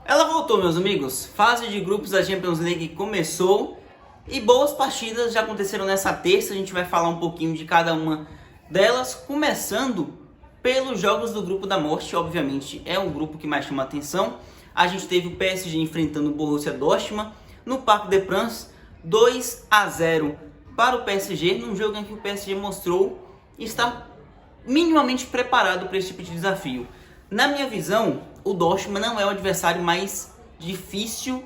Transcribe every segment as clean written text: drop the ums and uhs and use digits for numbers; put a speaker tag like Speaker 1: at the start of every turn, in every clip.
Speaker 1: Ela voltou, meus amigos. Fase de grupos da Champions League começou e boas partidas já aconteceram nessa terça. A gente vai falar um pouquinho de cada uma delas, começando pelos jogos do grupo da morte. Obviamente é o grupo que mais chama a atenção. A gente teve o PSG enfrentando o Borussia Dortmund no Parc des Princes, 2-0 para o PSG, num jogo em que o PSG mostrou estar minimamente preparado para esse tipo de desafio. Na minha visão, o Dortmund não é o adversário mais difícil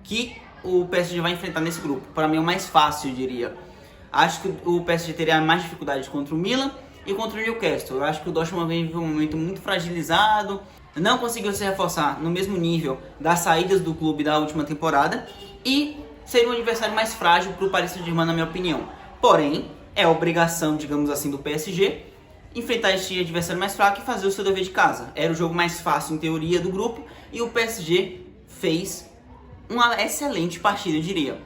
Speaker 1: que o PSG vai enfrentar nesse grupo. Para mim é o mais fácil, eu diria. Acho que o PSG teria mais dificuldade contra o Milan e contra o Newcastle. Eu acho que o Dortmund vem em um momento muito fragilizado, não conseguiu se reforçar no mesmo nível das saídas do clube da última temporada e seria um adversário mais frágil para o Paris Saint-Germain, na minha opinião. Porém, é obrigação, digamos assim, do PSG enfrentar este adversário mais fraco e fazer o seu dever de casa. Era o jogo mais fácil, em teoria, do grupo, e o PSG fez uma excelente partida, eu diria.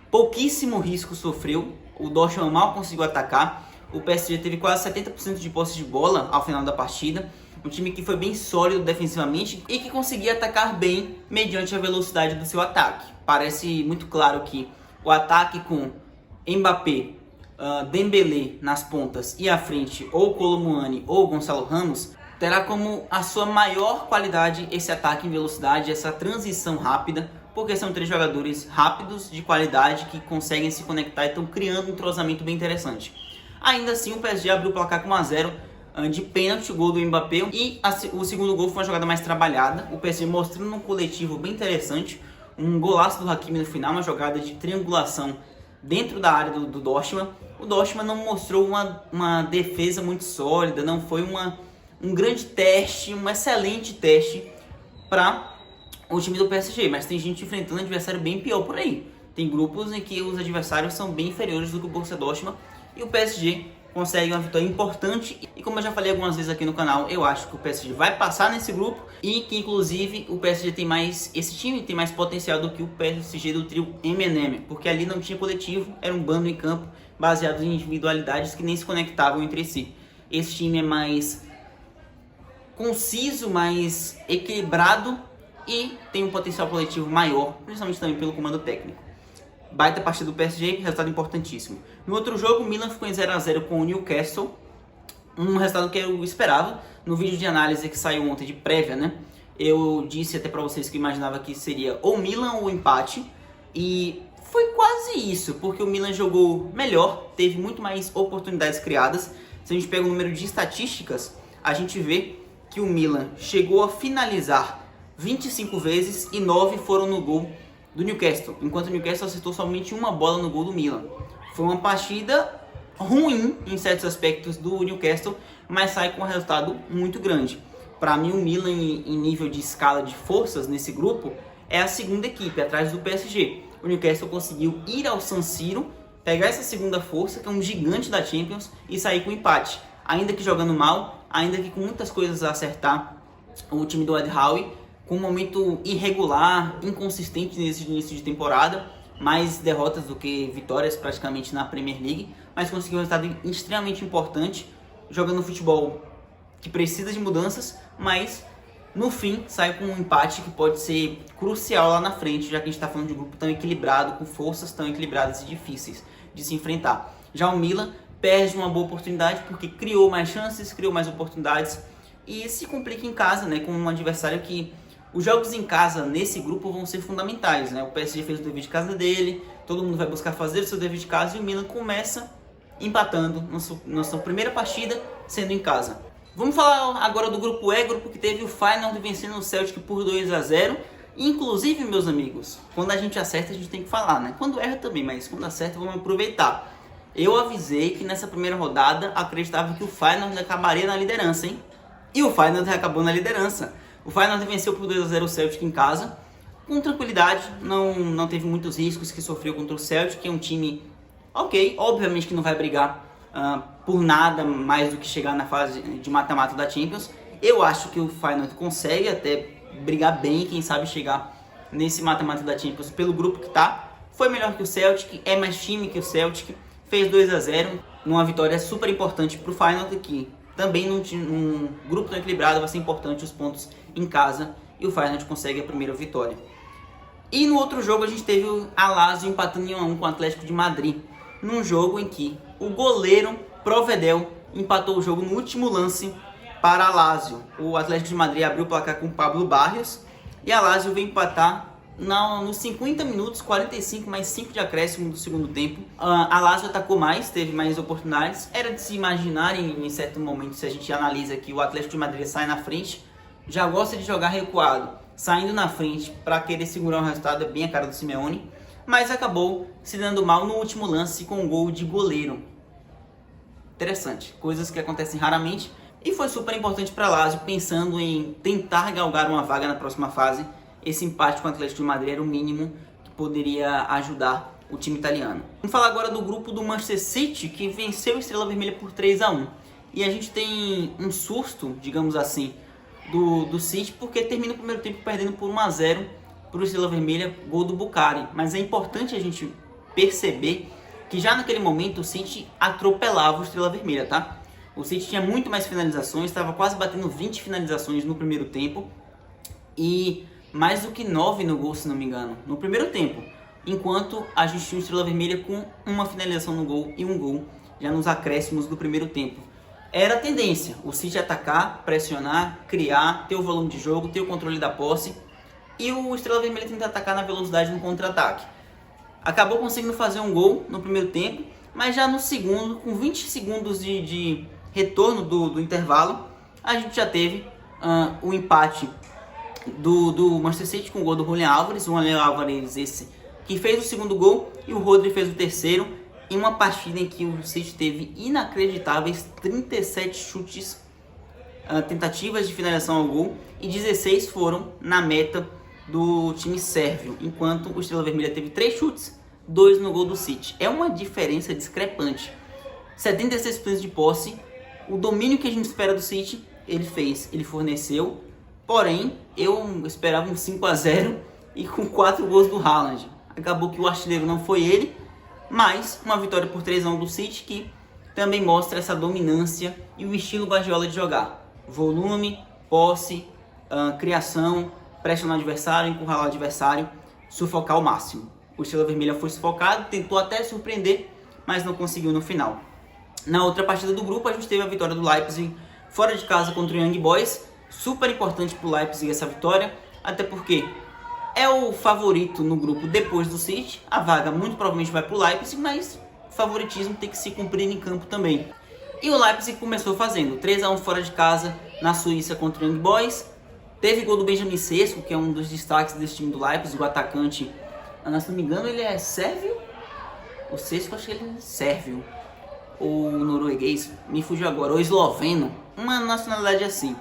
Speaker 1: Pouquíssimo risco sofreu, o Dortmund mal conseguiu atacar, o PSG teve quase 70% de posse de bola ao final da partida, um time que foi bem sólido defensivamente e que conseguia atacar bem mediante a velocidade do seu ataque. Parece muito claro que o ataque com Mbappé, Dembélé nas pontas e à frente ou Kolo Muani ou Gonçalo Ramos terá como a sua maior qualidade esse ataque em velocidade, essa transição rápida, porque são três jogadores rápidos, de qualidade, que conseguem se conectar e estão criando um entrosamento bem interessante. Ainda assim, o PSG abriu o placar com 1-0 de pênalti, o gol do Mbappé, e o segundo gol foi uma jogada mais trabalhada, o PSG mostrando um coletivo bem interessante, um golaço do Hakimi no final, uma jogada de triangulação dentro da área do Dortmund. O Dortmund não mostrou uma defesa muito sólida, não foi um grande teste, um excelente teste para o time do PSG, mas tem gente enfrentando um adversário bem pior por aí. Tem grupos em que os adversários são bem inferiores do que o Borussia Dortmund e o PSG consegue uma vitória importante. E como eu já falei algumas vezes aqui no canal, eu acho que o PSG vai passar nesse grupo e que inclusive o PSG tem mais, esse time tem mais potencial do que o PSG do trio M&M, porque ali não tinha coletivo, era um bando em campo baseado em individualidades que nem se conectavam entre si. Esse time é mais conciso, mais equilibrado e tem um potencial coletivo maior, principalmente também pelo comando técnico. Baita partida do PSG, resultado importantíssimo. No outro jogo, o Milan ficou em 0-0 com o Newcastle, um resultado que eu esperava. No vídeo de análise que saiu ontem de prévia, né, eu disse até para vocês que imaginava que seria ou Milan ou empate, e foi quase isso, porque o Milan jogou melhor, teve muito mais oportunidades criadas. Se a gente pega o número de estatísticas, a gente vê que o Milan chegou a finalizar 25 vezes e 9 foram no gol do Newcastle, enquanto o Newcastle acertou somente uma bola no gol do Milan. Foi uma partida ruim em certos aspectos do Newcastle, mas sai com um resultado muito grande. Para mim, o Milan, em nível de escala de forças nesse grupo, é a segunda equipe, atrás do PSG. O Newcastle conseguiu ir ao San Siro, pegar essa segunda força, que é um gigante da Champions, e sair com empate. Ainda que jogando mal, ainda que com muitas coisas a acertar, o time do Ed Howe com um momento irregular, inconsistente nesse início de temporada, mais derrotas do que vitórias praticamente na Premier League, mas conseguiu um resultado extremamente importante, jogando futebol que precisa de mudanças, mas no fim sai com um empate que pode ser crucial lá na frente, já que a gente está falando de um grupo tão equilibrado, com forças tão equilibradas e difíceis de se enfrentar. Já o Milan perde uma boa oportunidade porque criou mais chances, criou mais oportunidades e se complica em casa, né, com um adversário que os jogos em casa nesse grupo vão ser fundamentais, né? O PSG fez o dever de casa dele, todo mundo vai buscar fazer o seu dever de casa e o Milan começa empatando na sua primeira partida, sendo em casa. Vamos falar agora do grupo E, grupo que teve o Feyenoord vencendo o Celtic por 2-0. Inclusive, meus amigos, quando a gente acerta a gente tem que falar, né? Quando erra também, mas quando acerta vamos aproveitar. Eu avisei que nessa primeira rodada acreditava que o Feyenoord acabaria na liderança, hein? E o Feyenoord acabou na liderança. O Feyenoord venceu por 2-0 o Celtic em casa, com tranquilidade, não teve muitos riscos que sofreu contra o Celtic, que é um time ok, obviamente que não vai brigar por nada mais do que chegar na fase de mata-mata da Champions. Eu acho que o Feyenoord consegue até brigar bem, quem sabe chegar nesse mata-mata da Champions pelo grupo que tá. Foi melhor que o Celtic, é mais time que o Celtic, fez 2-0, numa vitória super importante para o Feyenoord, que também num grupo tão equilibrado vai ser importante os pontos em casa e o Feyenoord consegue a primeira vitória. E no outro jogo a gente teve o Lazio empatando em 1-1 com o Atlético de Madrid, num jogo em que o goleiro Provedel empatou o jogo no último lance para a Lazio. O Atlético de Madrid abriu o placar com o Pablo Barrios e a Lazio veio empatar nos 50 minutos, 45 mais 5 de acréscimo do segundo tempo. A Lazio atacou mais, teve mais oportunidades. Era de se imaginar em certo momento, se a gente analisa que o Atlético de Madrid sai na frente, já gosta de jogar recuado, saindo na frente para querer segurar o resultado, é bem a cara do Simeone, mas acabou se dando mal no último lance com um gol de goleiro. Interessante, coisas que acontecem raramente, e foi super importante para a Lazio, pensando em tentar galgar uma vaga na próxima fase. Esse empate com o Atlético de Madrid era o mínimo que poderia ajudar o time italiano. Vamos falar agora do grupo do Manchester City, que venceu a Estrela Vermelha por 3-1. E a gente tem um susto, digamos assim, do City, porque termina o primeiro tempo perdendo por 1-0 para o Estrela Vermelha, gol do Bukhari. Mas é importante a gente perceber que já naquele momento o City atropelava o Estrela Vermelha, tá? O City tinha muito mais finalizações, estava quase batendo 20 finalizações no primeiro tempo e mais do que 9 no gol, se não me engano, no primeiro tempo. Enquanto a gente tinha o Estrela Vermelha com uma finalização no gol e um gol já nos acréscimos do primeiro tempo. Era a tendência, o City atacar, pressionar, criar, ter o volume de jogo, ter o controle da posse e o Estrela Vermelha tentar atacar na velocidade no contra-ataque. Acabou conseguindo fazer um gol no primeiro tempo, mas já no segundo, com 20 segundos de retorno do intervalo, a gente já teve o empate do Manchester City com o gol do Julián Álvares. O Julián Álvares esse que fez o segundo gol e o Rodri fez o terceiro, em uma partida em que o City teve inacreditáveis 37 chutes, tentativas de finalização ao gol, e 16 foram na meta do time sérvio, enquanto o Estrela Vermelha teve 3 chutes, 2 no gol do City. É uma diferença discrepante. 76% de posse, o domínio que a gente espera do City, ele fez, ele forneceu. Porém, eu esperava um 5-0 e com 4 gols do Haaland. Acabou que o artilheiro não foi ele, mas uma vitória por 3-1 do City, que também mostra essa dominância e o estilo Guardiola de jogar. Volume, posse, criação, pressionar o adversário, encurralar o adversário, sufocar ao máximo. O Estrela Vermelha foi sufocado, tentou até surpreender, mas não conseguiu no final. Na outra partida do grupo, a gente teve a vitória do Leipzig fora de casa contra o Young Boys. Super importante para o Leipzig essa vitória, até porque é o favorito no grupo depois do City. A vaga muito provavelmente vai para o Leipzig, mas o favoritismo tem que se cumprir em campo também. E o Leipzig começou fazendo 3-1 fora de casa na Suíça contra o Young Boys. Teve gol do Benjamin Sesko, que é um dos destaques desse time do Leipzig, o atacante. Se não me engano, ele é sérvio? O Sesko, acho que ele é sérvio. Ou norueguês, me fugiu agora. Ou esloveno, uma nacionalidade assim.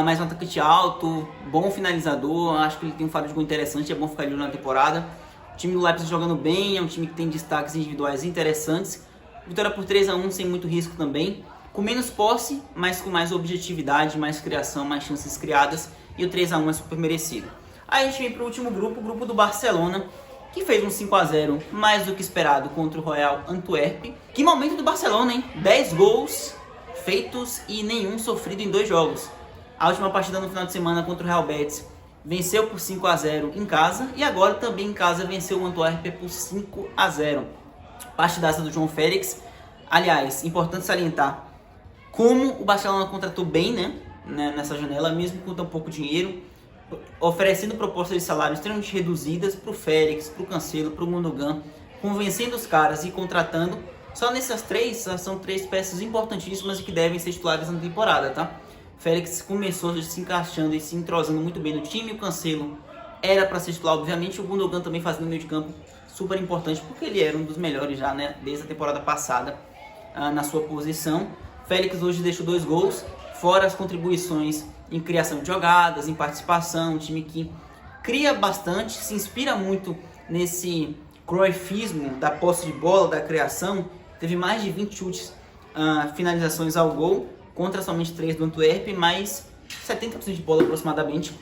Speaker 1: Mas um atacante alto, bom finalizador, acho que ele tem um faro de gol interessante, é bom ficar de olho na temporada. O time do Leipzig jogando bem, é um time que tem destaques individuais interessantes. Vitória por 3-1, sem muito risco também. Com menos posse, mas com mais objetividade, mais criação, mais chances criadas. E o 3-1 é super merecido. Aí a gente vem para o último grupo, o grupo do Barcelona, que fez um 5-0 mais do que esperado contra o Royal Antwerp. Que momento do Barcelona, hein? 10 gols feitos e nenhum sofrido em 2 jogos. A última partida no final de semana contra o Real Betis venceu por 5-0 em casa e agora também em casa venceu o Antwerp por 5-0. Partidaça do João Félix. Aliás, importante salientar como o Barcelona contratou bem, né, nessa janela, mesmo com tão pouco dinheiro, oferecendo propostas de salário extremamente reduzidas para o Félix, para o Cancelo, para o Gundogan, convencendo os caras e contratando. Só nessas 3, são 3 peças importantíssimas e que devem ser titulares na temporada, tá? Félix começou se encaixando e se entrosando muito bem no time. O Cancelo era para ser titular, obviamente. O Gundogan também fazendo meio de campo super importante, porque ele era um dos melhores já, né, desde a temporada passada na sua posição. Félix hoje deixou 2 gols, fora as contribuições em criação de jogadas, em participação. Um time que cria bastante, se inspira muito nesse cruyffismo da posse de bola, da criação. Teve mais de 20 chutes, finalizações ao gol, contra somente 3 do Antwerp, mais 70% de bola aproximadamente.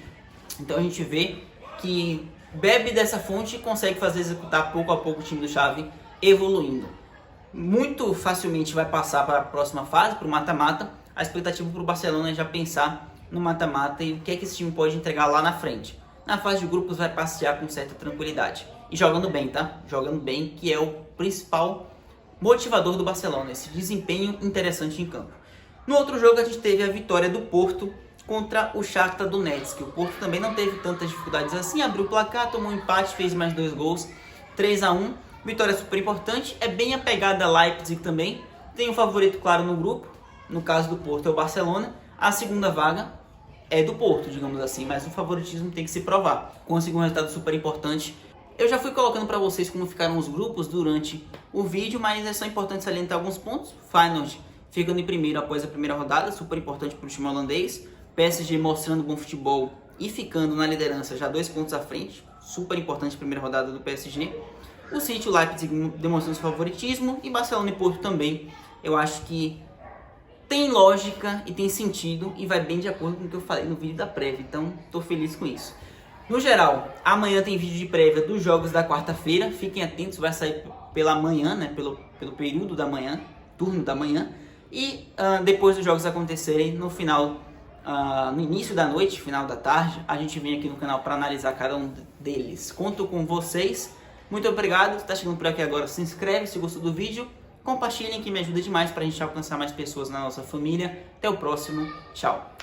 Speaker 1: Então a gente vê que bebe dessa fonte e consegue fazer executar pouco a pouco o time do Xavi evoluindo. Muito facilmente vai passar para a próxima fase, para o mata-mata. A expectativa para o Barcelona é já pensar no mata-mata e o que é que esse time pode entregar lá na frente. Na fase de grupos vai passear com certa tranquilidade. E jogando bem, tá? Jogando bem, que é o principal motivador do Barcelona, esse desempenho interessante em campo. No outro jogo a gente teve a vitória do Porto contra o Shakhtar Donetsk. O Porto também não teve tantas dificuldades assim, abriu o placar, tomou um empate, fez mais 2 gols, 3-1. Vitória super importante, é bem apegada a Leipzig também. Tem um favorito claro no grupo, no caso do Porto é o Barcelona. A segunda vaga é do Porto, digamos assim, mas o favoritismo tem que se provar. Conseguiu um resultado super importante. Eu já fui colocando para vocês como ficaram os grupos durante o vídeo, mas é só importante salientar alguns pontos. Feyenoord ficando em primeiro após a primeira rodada, super importante para o time holandês. PSG mostrando bom futebol e ficando na liderança já 2 pontos à frente, super importante a primeira rodada do PSG. O City e o Leipzig demonstrando seu favoritismo e Barcelona e Porto também. Eu acho que tem lógica e tem sentido e vai bem de acordo com o que eu falei no vídeo da prévia, então estou feliz com isso. No geral, amanhã tem vídeo de prévia dos jogos da quarta-feira, fiquem atentos, vai sair pela manhã, né, pelo período da manhã, turno da manhã, e depois dos jogos acontecerem no final, no início da noite, final da tarde, a gente vem aqui no canal para analisar cada um deles. Conto com vocês, muito obrigado, se está chegando por aqui agora, se inscreve se gostou do vídeo, compartilhem que me ajuda demais para a gente alcançar mais pessoas na nossa família. Até o próximo, tchau!